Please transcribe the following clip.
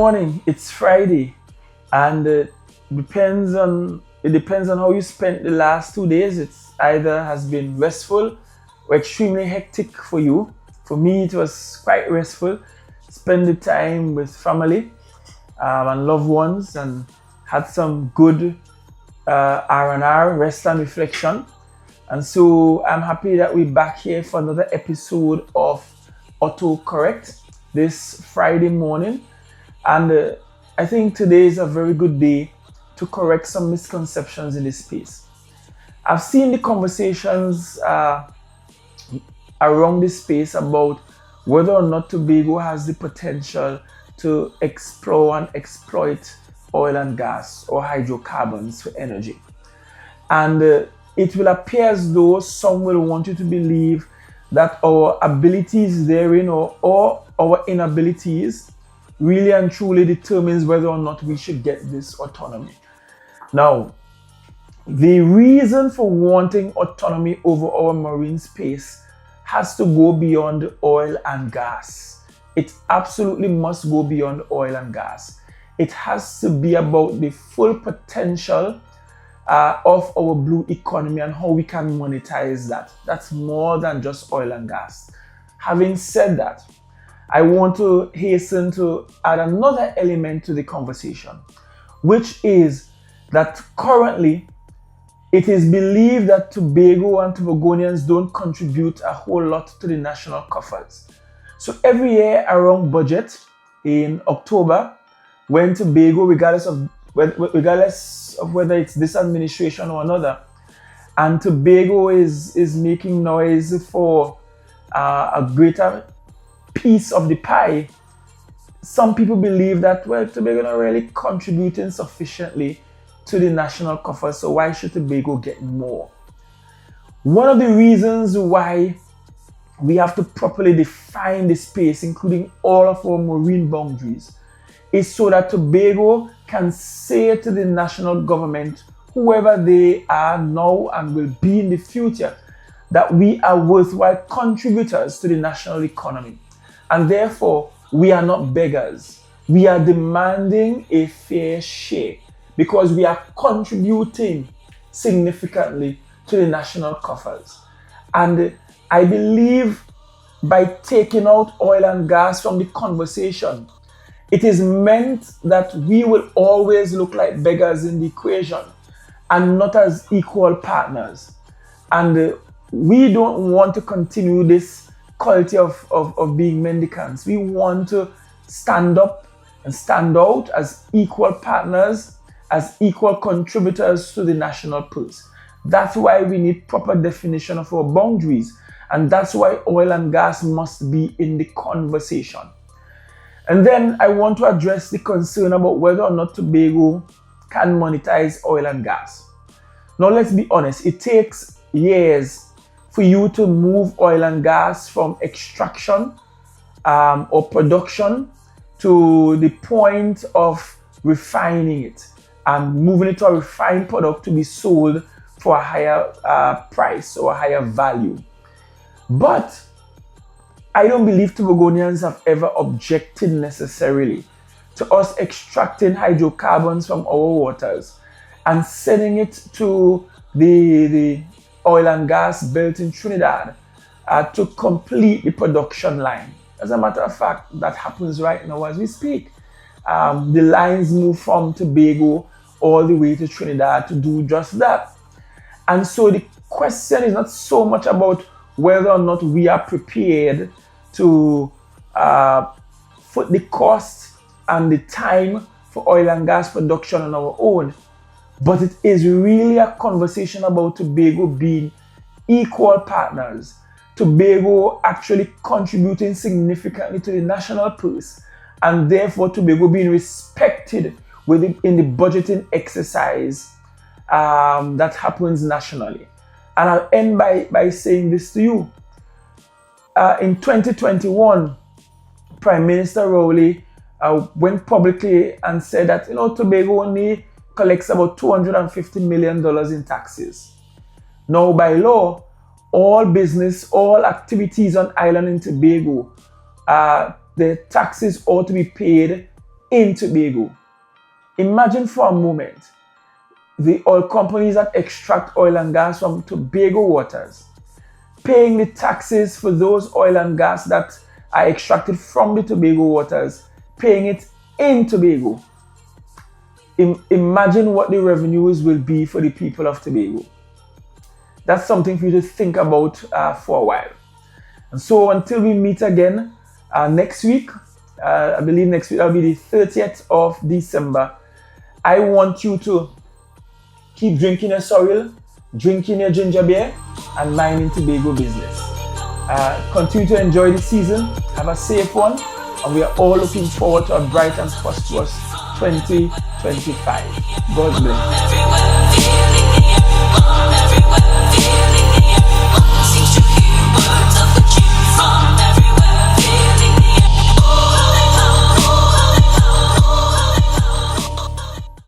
morning. It's Friday, and it depends on how you spent the last 2 days. It's either has been restful or extremely hectic for you. For me, it was quite restful. Spend the time with family and loved ones, and had some good R&R, rest and reflection. And so I'm happy that we're back here for another episode of Autocorrect this Friday morning. And I think today is a very good day to correct some misconceptions in this space. I've seen the conversations around this space about whether or not Tobago has the potential to explore and exploit oil and gas or hydrocarbons for energy. And it will appear as though some will want you to believe that our abilities therein or our inabilities really and truly determines whether or not we should get this autonomy. Now, the reason for wanting autonomy over our marine space has to go beyond oil and gas. It absolutely must go beyond oil and gas. It has to be about the full potential of our blue economy and how we can monetize that. That's more than just oil and gas. Having said that, I want to hasten to add another element to the conversation, which is that currently it is believed that Tobago and Tobagonians don't contribute a whole lot to the national coffers. So every year around budget in October, when Tobago, regardless of whether it's this administration or another, and Tobago is making noise for a greater piece of the pie, some people believe that, well, Tobago not really contributing sufficiently to the national coffers, so why should Tobago get more? One of the reasons why we have to properly define the space, including all of our marine boundaries, is so that Tobago can say to the national government, whoever they are now and will be in the future, that we are worthwhile contributors to the national economy. And therefore, we are not beggars. We are demanding a fair share because we are contributing significantly to the national coffers. And I believe by taking out oil and gas from the conversation, it is meant that we will always look like beggars in the equation and not as equal partners. And we don't want to continue this culture of being mendicants. We want to stand up and stand out as equal partners, as equal contributors to the national purse. That's why we need proper definition of our boundaries. And that's why oil and gas must be in the conversation. And then I want to address the concern about whether or not Tobago can monetize oil and gas. Now, let's be honest, it takes years for you to move oil and gas from extraction or production to the point of refining it and moving it to a refined product to be sold for a higher price or a higher value. But I don't believe Tobagonians have ever objected necessarily to us extracting hydrocarbons from our waters and sending it to the oil and gas belt in Trinidad to complete the production line. As a matter of fact, that happens right now as we speak. The lines move from Tobago all the way to Trinidad to do just that. And so the question is not so much about whether or not we are prepared to foot the cost and the time for oil and gas production on our own. But it is really a conversation about Tobago being equal partners, Tobago actually contributing significantly to the national purse, and therefore Tobago being respected in the budgeting exercise that happens nationally. And I'll end by saying this to you. In 2021, Prime Minister Rowley went publicly and said that Tobago only collects about $250 million in taxes. Now, by law, all business, all activities on island in Tobago, the taxes ought to be paid in Tobago. Imagine for a moment the oil companies that extract oil and gas from Tobago waters paying the taxes for those oil and gas that are extracted from the Tobago waters, paying it in Tobago. Imagine what the revenues will be for the people of Tobago. That's something for you to think about for a while. And so until we meet again next week, I believe next week will be the 30th of December, I want you to keep drinking your sorrel, drinking your ginger beer, and minding Tobago business. Continue to enjoy the season, have a safe one, and we are all looking forward to a bright and prosperous 2025. God bless.